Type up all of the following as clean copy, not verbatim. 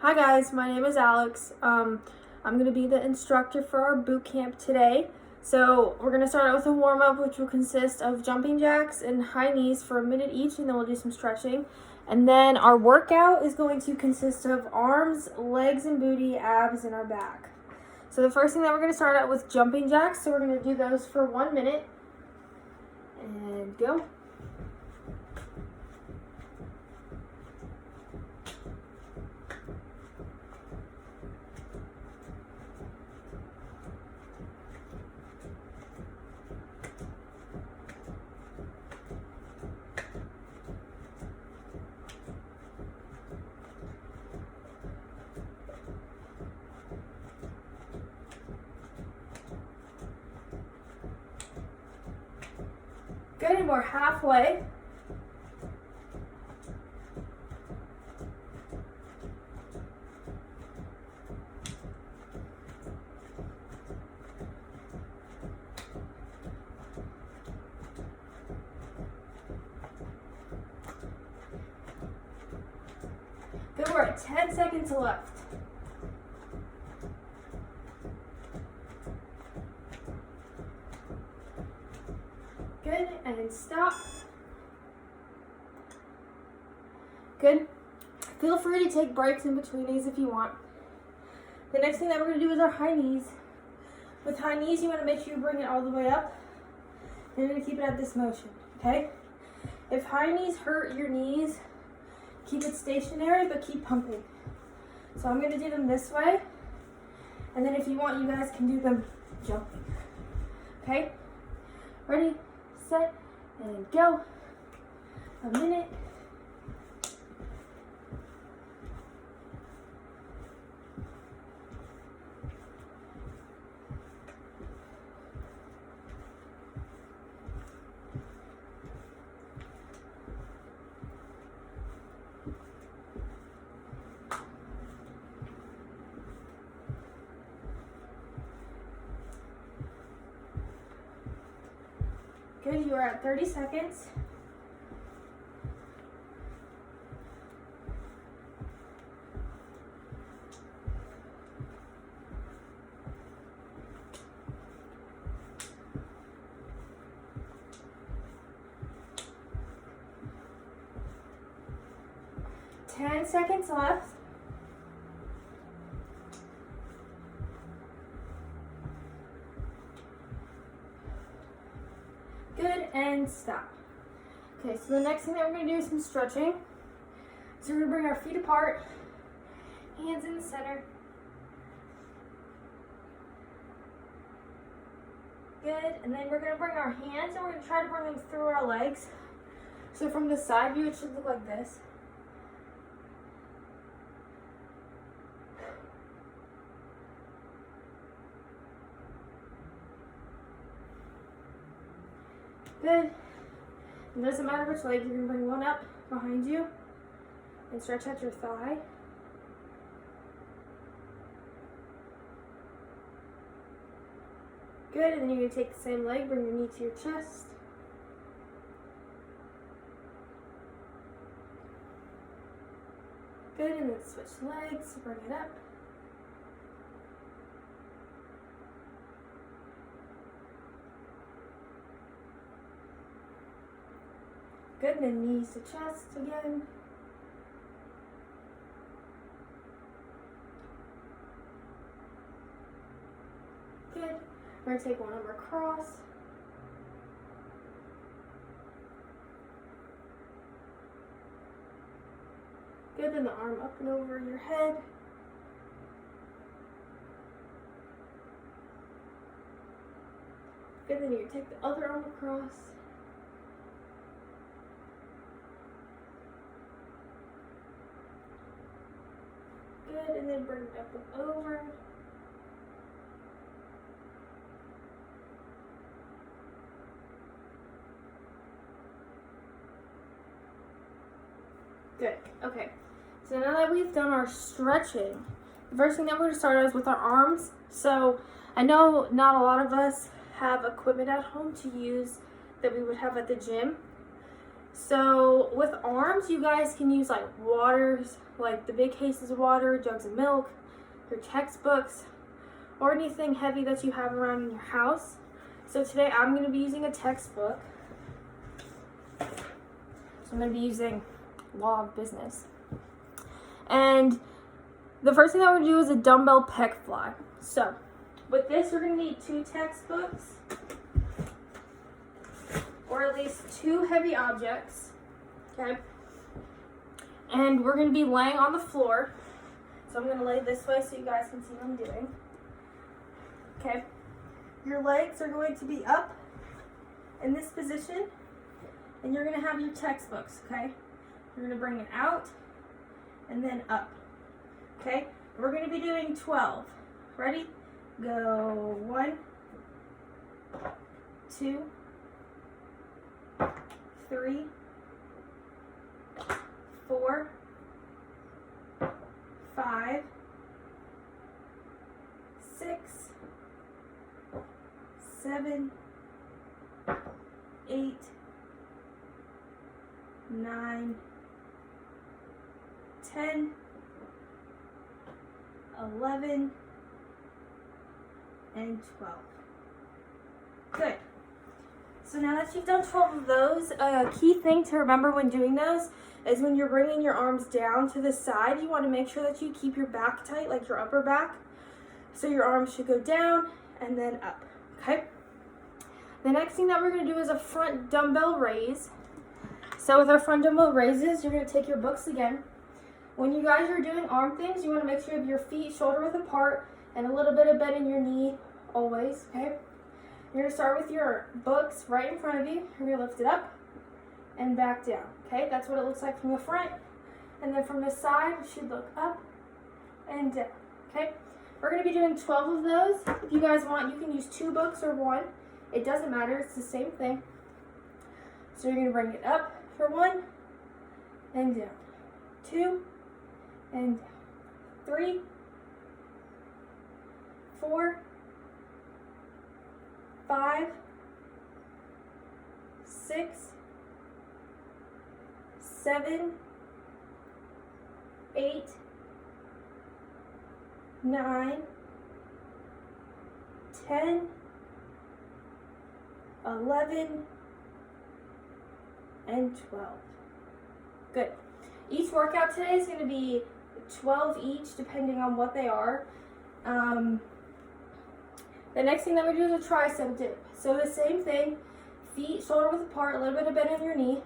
Hi guys, my name is Alex. I'm going to be the instructor for our boot camp today. So we're going to start out with a warm-up, which will consist of jumping jacks and high knees for a minute each, and then we'll do some stretching. And then our workout is going to consist of arms, legs and booty, abs, and our back. So the first thing that we're going to start out with jumping jacks. So we're going to do those for 1 minute. And go. Good, and we're halfway. Good, we're at 10 seconds left. Good, and stop. Good. Feel free to take breaks in between these if you want. The next thing that we're going to do is our high knees. With high knees, you want to make sure you bring it all the way up. You're going to keep it at this motion, okay? If high knees hurt your knees, keep it stationary, but keep pumping. So I'm going to do them this way. And then if you want, you guys can do them jumping. Okay? Ready, set, and go. A minute. Good, you are at 30 seconds. Ten seconds left. Good, and stop. Okay, so the next thing that we're going to do is some stretching. So we're going to bring our feet apart, hands in the center. Good, and then we're going to bring our hands and we're going to try to bring them through our legs. So from the side view, it should look like this. Good. It doesn't matter which leg, you're going to bring one up behind you and stretch out your thigh. Good, and then you're going to take the same leg, bring your knee to your chest. Good, and then switch legs, bring it up. Good, and then knees to chest again. Good. We're going to take one arm across. Good, then the arm up and over your head. Good, then you take the other arm across. Good, and then bring it up and over. Good, okay. So now that we've done our stretching, the first thing that we're going to start is with our arms. So I know not a lot of us have equipment at home to use that we would have at the gym. So with arms, you guys can use like waters, like the big cases of water, jugs of milk, your textbooks, or anything heavy that you have around in your house. So today I'm going to be using a textbook. So I'm going to be using Law of Business. And the first thing that we're going to do is a dumbbell pec fly. So with this, we're going to need 2 textbooks, or at least 2 heavy objects, okay? And we're going to be laying on the floor. So I'm going to lay this way so you guys can see what I'm doing. Okay. Your legs are going to be up in this position, and you're going to have your textbooks, okay? You're going to bring it out and then up, okay? We're going to be doing 12. Ready? Go 1, 2, 3, 4, 5, 6, 7, 8, 9, 10, 11, and 12. Good. So now that you've done 12 of those, a key thing to remember when doing those is when you're bringing your arms down to the side, you want to make sure that you keep your back tight, like your upper back. So your arms should go down and then up, okay? The next thing that we're going to do is a front dumbbell raise. So with our front dumbbell raises, you're going to take your books again. When you guys are doing arm things, you want to make sure you have your feet shoulder width apart and a little bit of bend in your knee always, okay? You're going to start with your books right in front of you. You're going to lift it up and back down, okay? That's what it looks like from the front. And then from the side, it should look up and down, okay? We're going to be doing 12 of those. If you guys want, you can use 2 books or 1. It doesn't matter. It's the same thing. So you're going to bring it up for 1 and down. 2 and down. 3, 4, 5, 6, 7, 8, 9, 10, 11, and 12. Good. Each workout today is going to be 12 each, depending on what they are. The next thing that we do is a tricep dip. So the same thing, feet shoulder width apart, a little bit of bend in your knee.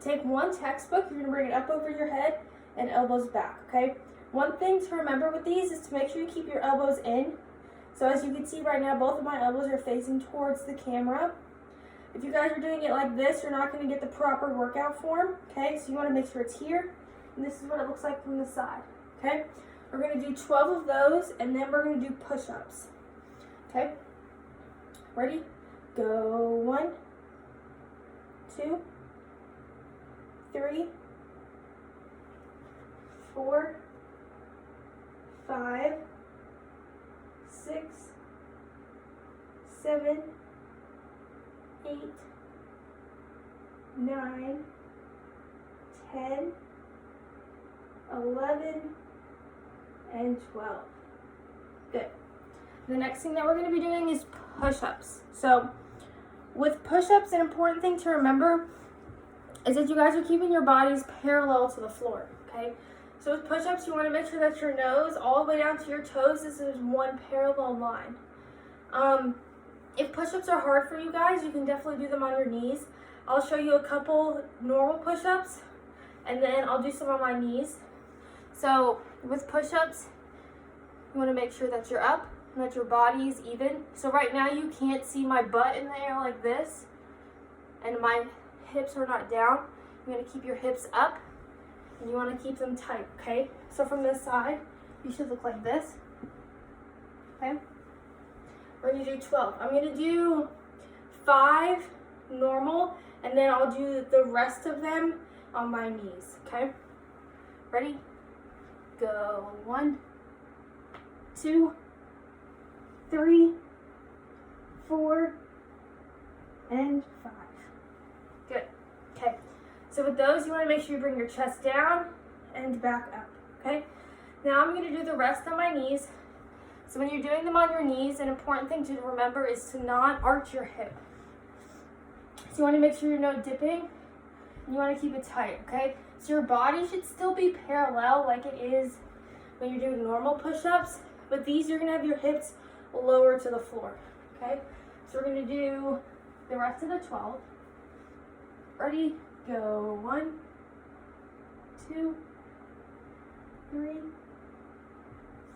Take 1 textbook, you're going to bring it up over your head and elbows back, okay? One thing to remember with these is to make sure you keep your elbows in. So as you can see right now, both of my elbows are facing towards the camera. If you guys are doing it like this, you're not going to get the proper workout form, okay? So you want to make sure it's here, and this is what it looks like from the side, okay? We're going to do 12 of those, and then we're going to do push-ups, okay? Ready? Go 1, 2, 3, 4, 5, 6, 7, 8, 9, 10, 11, and 12. Good. The next thing that we're going to be doing is push-ups. So with push-ups, an important thing to remember is that you guys are keeping your bodies parallel to the floor, okay? So with push-ups, you want to make sure that your nose all the way down to your toes is one parallel line. If push-ups are hard for you guys, you can definitely do them on your knees. I'll show you a couple normal push-ups, and then I'll do some on my knees. So with push-ups, you want to make sure that you're up and that your body is even. So right now you can't see my butt in the air like this, and my hips are not down. You want to keep your hips up, and you want to keep them tight, okay? So from this side, you should look like this, okay? We're going to do 12. I'm going to do 5 normal, and then I'll do the rest of them on my knees, okay? Ready? Go 1, 2, 3, 4, and 5. Good. Okay. So with those, you want to make sure you bring your chest down and back up, okay? Now I'm going to do the rest on my knees. So when you're doing them on your knees, an important thing to remember is to not arch your hip. So you want to make sure you're not dipping, and you want to keep it tight, okay? So your body should still be parallel like it is when you're doing normal push-ups, but these you're going to have your hips lower to the floor, okay? So we're going to do the rest of the 12. Ready? Go. 1, 2, 3,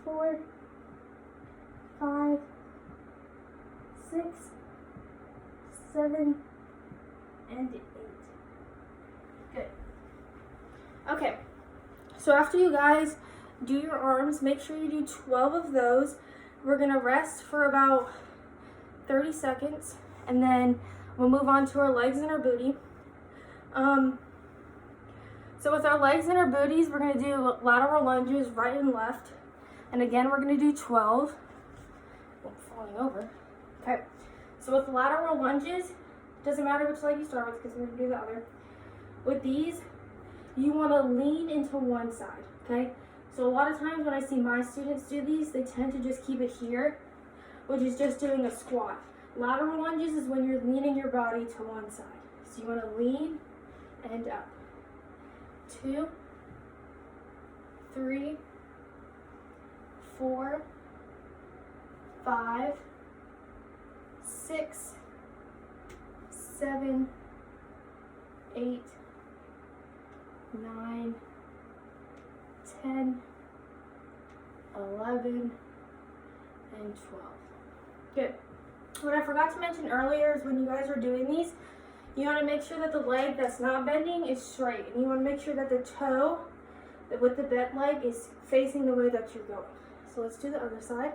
4, 5, 6, 7, and 8. Good. Okay. So after you guys do your arms, make sure you do 12 of those. We're going to rest for about 30 seconds, and then we'll move on to our legs and our booty. So with our legs and our booties, we're going to do lateral lunges right and left. And again, we're going to do 12. Oh, falling over. Okay. So with lateral lunges, doesn't matter which leg you start with because we're going to do the other. With these, you want to lean into one side, okay? So a lot of times when I see my students do these, they tend to just keep it here, which is just doing a squat. Lateral lunges is when you're leaning your body to one side. So you want to lean and up. 2, 3, 4, 5, 6, 7, 8, 9, 10, 11, and 12. Good. What I forgot to mention earlier is when you guys are doing these, you want to make sure that the leg that's not bending is straight. And you want to make sure that the toe with the bent leg is facing the way that you're going. So let's do the other side.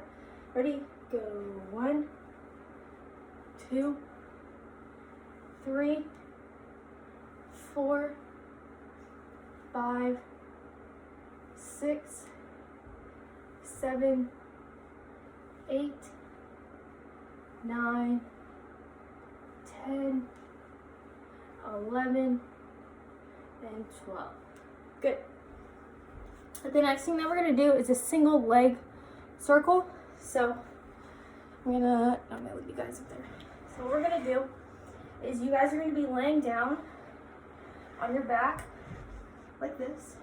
Ready? Go. 1, 2, 3, 4, 5, 6, 7, 8, 9, 10, 11, and 12. Good. The next thing that we're going to do is a single leg circle. So I'm going to leave you guys up there. So what we're going to do is you guys are going to be laying down on your back like this.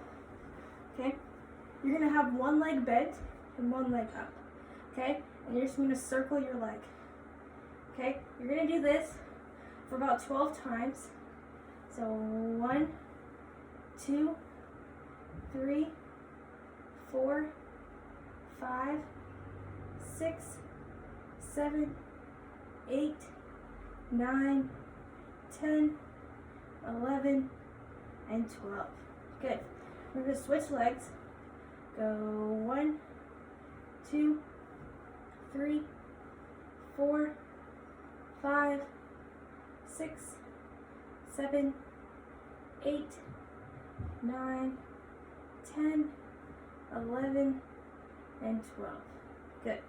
Okay? You're going to have one leg bent and one leg up. Okay? And you're just going to circle your leg. Okay? You're going to do this for about 12 times. So 1, 2, 3, 4, 5, 6, 7, 8, 9, 10, 11, and 12. Good. We're going to switch legs. Go 1, 2, 3, 4, 5, 6, 7, 8, 9, 10, 11, and 12. Good.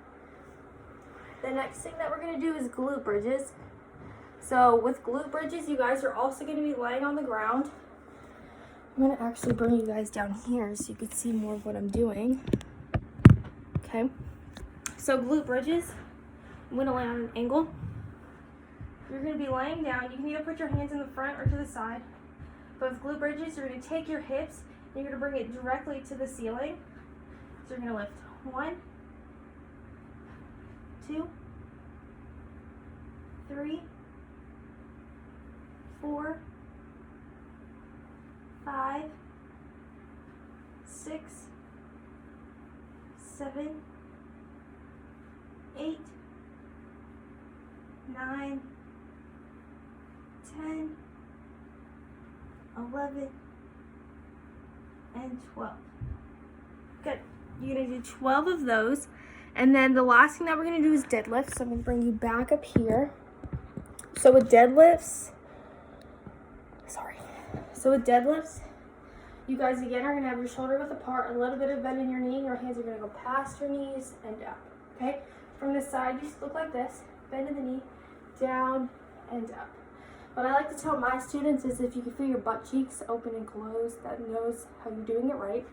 The next thing that we're going to do is glute bridges. So with glute bridges, you guys are also going to be laying on the ground. I'm going to actually bring you guys down here so you can see more of what I'm doing. Okay. So glute bridges, I'm going to lay on an angle. You're going to be laying down. You can either put your hands in the front or to the side. But with glute bridges, you're going to take your hips and you're going to bring it directly to the ceiling. So you're going to lift 1, 2, 3, 4, 5, 6, 7, 8, 9, 10, 11, and 12. Good. You're going to do 12 of those. And then the last thing that we're going to do is deadlifts. So I'm going to bring you back up here. So with deadlifts, you guys again are going to have your shoulder width apart, a little bit of bend in your knee, and your hands are going to go past your knees and up. Okay? From the side, you just look like this. Bend in the knee, down and up. What I like to tell my students is if you can feel your butt cheeks open and closed, that knows how you're doing it right.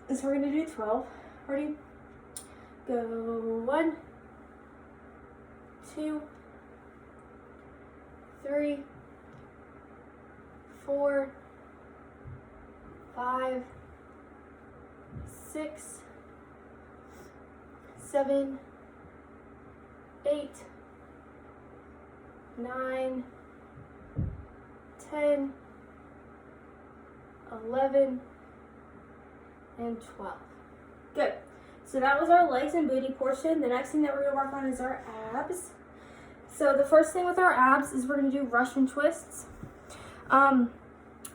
And so we're going to do 12. Ready? Go 1, 2, 3, 4, 5, 6, 7, 8, 9, 10, 11, and 12. Good. So that was our legs and booty portion. The next thing that we're going to work on is our abs. So the first thing with our abs is we're going to do Russian twists.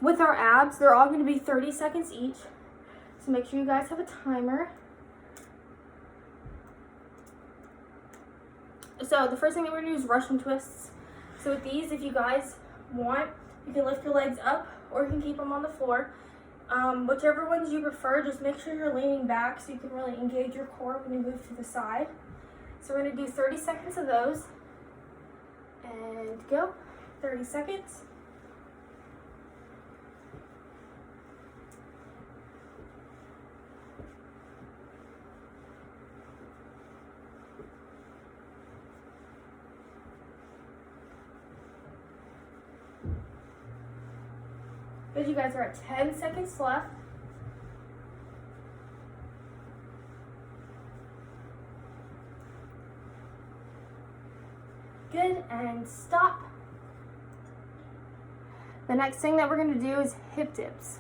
With our abs, they're all going to be 30 seconds each. So make sure you guys have a timer. So the first thing that we're going to do is Russian twists. So with these, if you guys want, you can lift your legs up or you can keep them on the floor. Whichever ones you prefer, just make sure you're leaning back so you can really engage your core when you move to the side. So we're going to do 30 seconds of those. And go. 30 seconds. Good, you guys are at 10 seconds left. Good, and stop. The next thing that we're going to do is hip dips.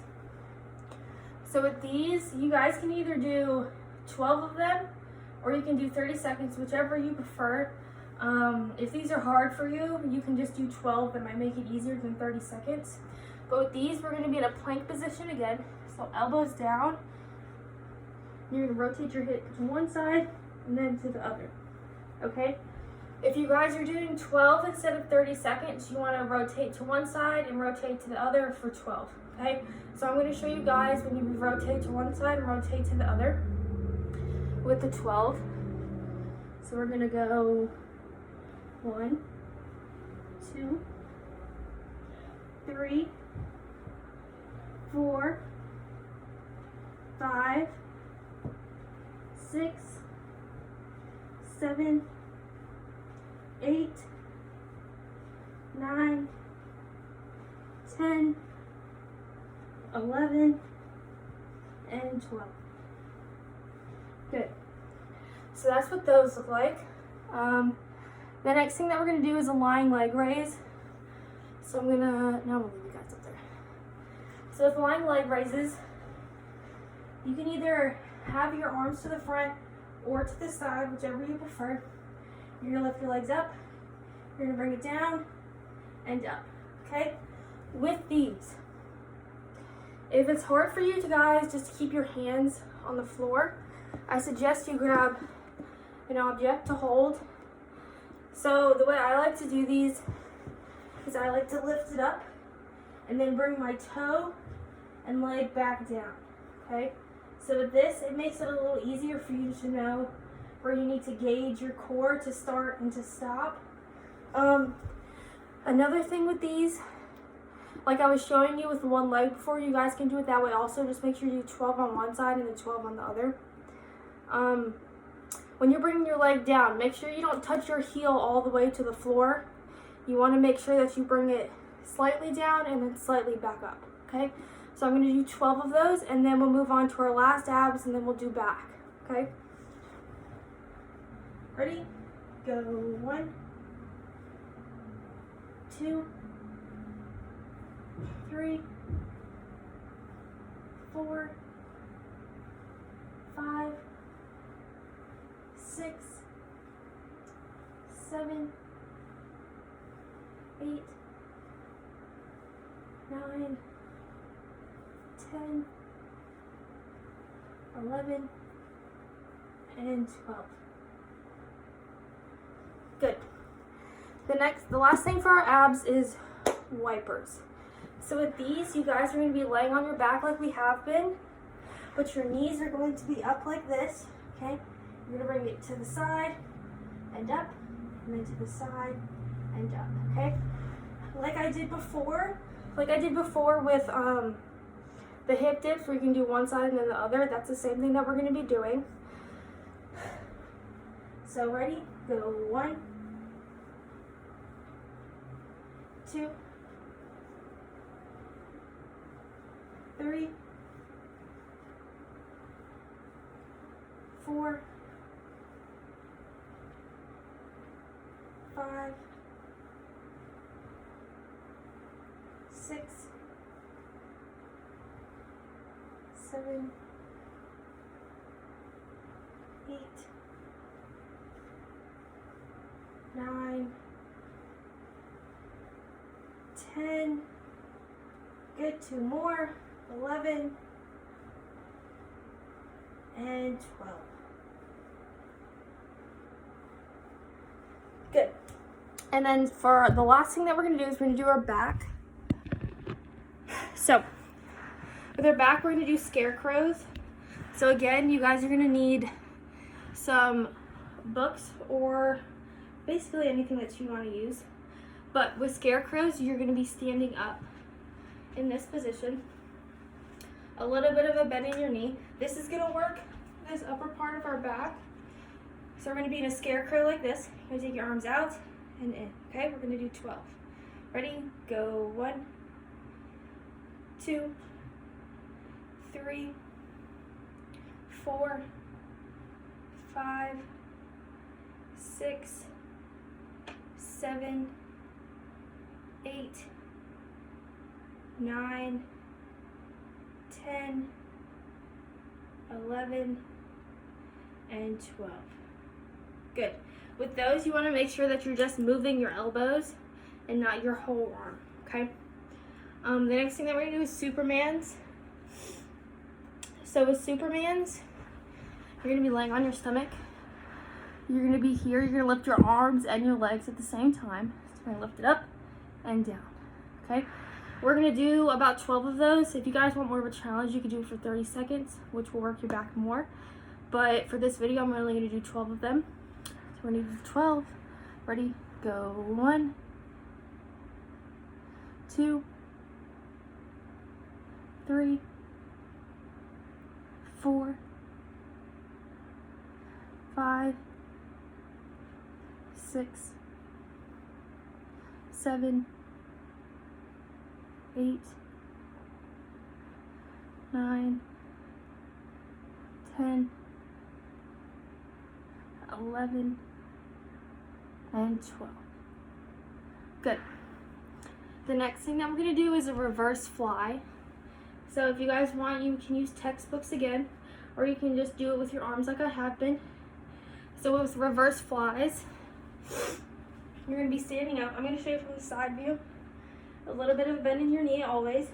So with these, you guys can either do 12 of them or you can do 30 seconds, whichever you prefer. If these are hard for you, you can just do 12. That might make it easier than 30 seconds. But with these, we're going to be in a plank position again. So elbows down. You're going to rotate your hip to one side and then to the other. Okay? If you guys are doing 12 instead of 30 seconds, you want to rotate to one side and rotate to the other for 12. Okay? So I'm going to show you guys when you rotate to one side and rotate to the other with the 12. So we're going to go 1, 2, 3, 4, 5, 6, 7, 8, 9, 10, 11, and 12. Good. So that's what those look like. The next thing that we're going to do is a lying leg raise. So I'm going to, now I'm going to leave you guys up there. So with lying leg raises, you can either have your arms to the front or to the side, whichever you prefer. You're going to lift your legs up, you're going to bring it down and up, okay? With these, if it's hard for you guys just to keep your hands on the floor, I suggest you grab an object to hold. So the way I like to do these is I like to lift it up and then bring my toe and leg back down, okay? So with this, it makes it a little easier for you to know where you need to gauge your core to start and to stop. Another thing with these, like I was showing you with one leg before, you guys can do it that way also. Just make sure you do 12 on one side and then 12 on the other. When you're bringing your leg down, make sure you don't touch your heel all the way to the floor. You want to make sure that you bring it slightly down and then slightly back up, okay? So I'm going to do 12 of those, and then we'll move on to our last abs, and then we'll do back, okay? Ready? Go 1, 2, 3, 4, 5, 6, 7, 8, 9, 10, 11, and 12. Good. The last thing for our abs is wipers. So with these, you guys are going to be laying on your back like we have been, but your knees are going to be up like this, okay? You're going to bring it to the side and up, and then to the side and up, okay? like I did before with the hip dips, where you can do one side and then the other. That's the same thing that we're going to be doing. So ready? Go 1, 2, 3, 4, 5, 6, 7, 8, 9, 10. Good. 2 more. 11 and 12. Good. And then for the last thing that we're going to do is we're going to do our back. So with our back, we're going to do scarecrows. So again, you guys are going to need some books or basically anything that you want to use. But with scarecrows, you're going to be standing up in this position. A little bit of a bend in your knee. This is going to work this upper part of our back. So we're going to be in a scarecrow like this. You're going to take your arms out and in. Okay, we're going to do 12. Ready? Go 1, 2, 3, 4, 5, 6, 7, 8, 9, 10, 11, and 12. Good. With those, you want to make sure that you're just moving your elbows and not your whole arm, okay? The next thing that we're going to do is Supermans. So with Supermans, you're going to be laying on your stomach. You're going to be here. You're going to lift your arms and your legs at the same time. So you're going to lift it up and down, okay? We're going to do about 12 of those. If you guys want more of a challenge, you can do it for 30 seconds, which will work your back more. But for this video, I'm only going to do 12 of them. So we're going to do 12. Ready? Go 1, 2, 3, 4, 5, 6, 7, 8, 9, 10, 11, and 12. Good. The next thing that we're going to do is a reverse fly. So if you guys want, you can use textbooks again, or you can just do it with your arms like I have been. So with reverse flies, you're going to be standing up. I'm going to show you from the side view. A little bit of a bend in your knee always.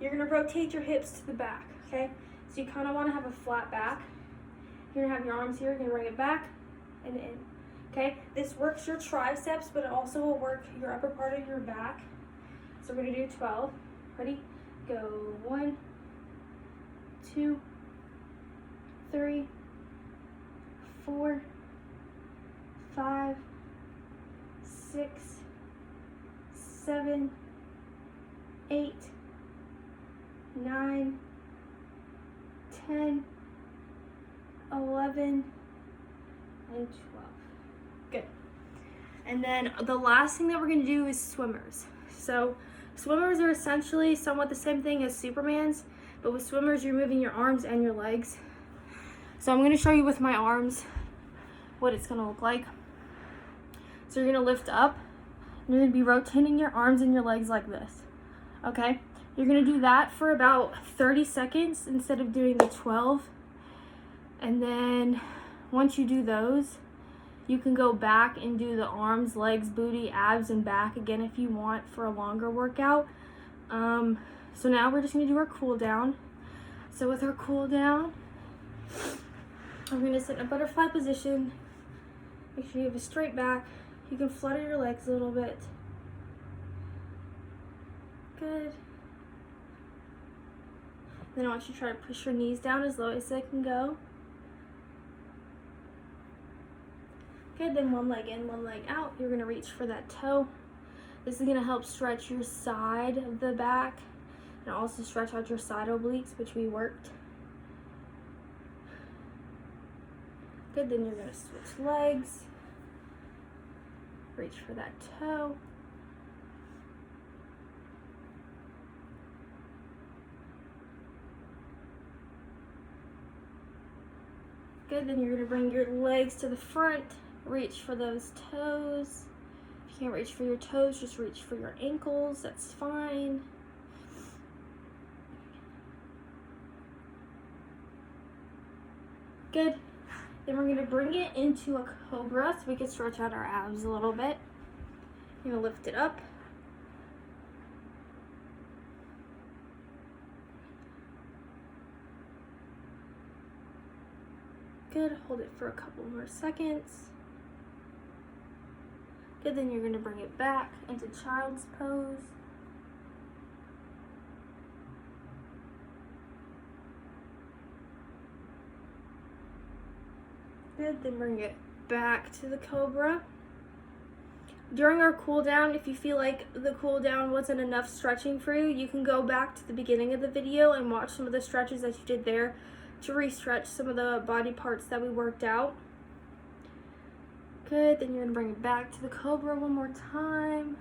You're going to rotate your hips to the back, okay? So you kind of want to have a flat back. You're going to have your arms here. You're going to bring it back and in, okay? This works your triceps, but it also will work your upper part of your back. So we're going to do 12. Ready? Go 1, 2, 3, 4, 5, 6, 7, 8, 9, 10, 11, and 12. Good. And then the last thing that we're going to do is swimmers. So swimmers are essentially somewhat the same thing as Supermans, but with swimmers you're moving your arms and your legs. So I'm going to show you with my arms what it's going to look like. So you're going to lift up, and you're going to be rotating your arms and your legs like this. Okay? You're going to do that for about 30 seconds instead of doing the 12. And then once you do those, you can go back and do the arms, legs, booty, abs, and back again if you want for a longer workout. So now we're just going to do our cool down. So with our cool down, we're going to sit in a butterfly position. Make sure you have a straight back. You can flutter your legs a little bit. Good. Then I want you to try to push your knees down as low as they can go. Good, then one leg in, one leg out. You're going to reach for that toe. This is gonna help stretch your side of the back and also stretch out your side obliques, which we worked. Good, then you're gonna switch legs. Reach for that toe. Good, then you're gonna bring your legs to the front, reach for those toes. If you can't reach for your toes, just reach for your ankles, that's fine. Good, then we're gonna bring it into a cobra so we can stretch out our abs a little bit. You're gonna lift it up. Good, hold it for a couple more seconds. Good, then you're gonna bring it back into child's pose. Good, then bring it back to the cobra. During our cool down, if you feel like the cool down wasn't enough stretching for you, you can go back to the beginning of the video and watch some of the stretches that you did there to re-stretch some of the body parts that we worked out. Good, then you're gonna bring it back to the cobra one more time.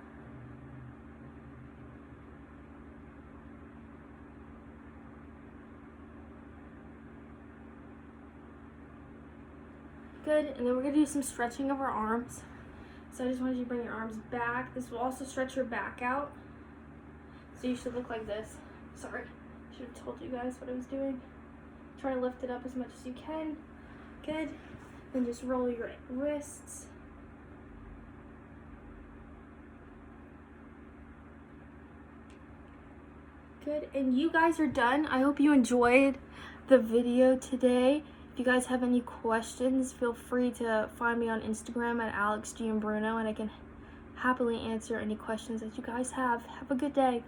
Good, and then we're gonna do some stretching of our arms. So I just wanted you to bring your arms back. This will also stretch your back out. So you should look like this. Sorry, should have told you guys what I was doing. Try to lift it up as much as you can. Good. Then just roll your wrists. Good. And you guys are done. I hope you enjoyed the video today. If you guys have any questions, feel free to find me on Instagram at AlexGandBruno, and I can happily answer any questions that you guys have. Have a good day.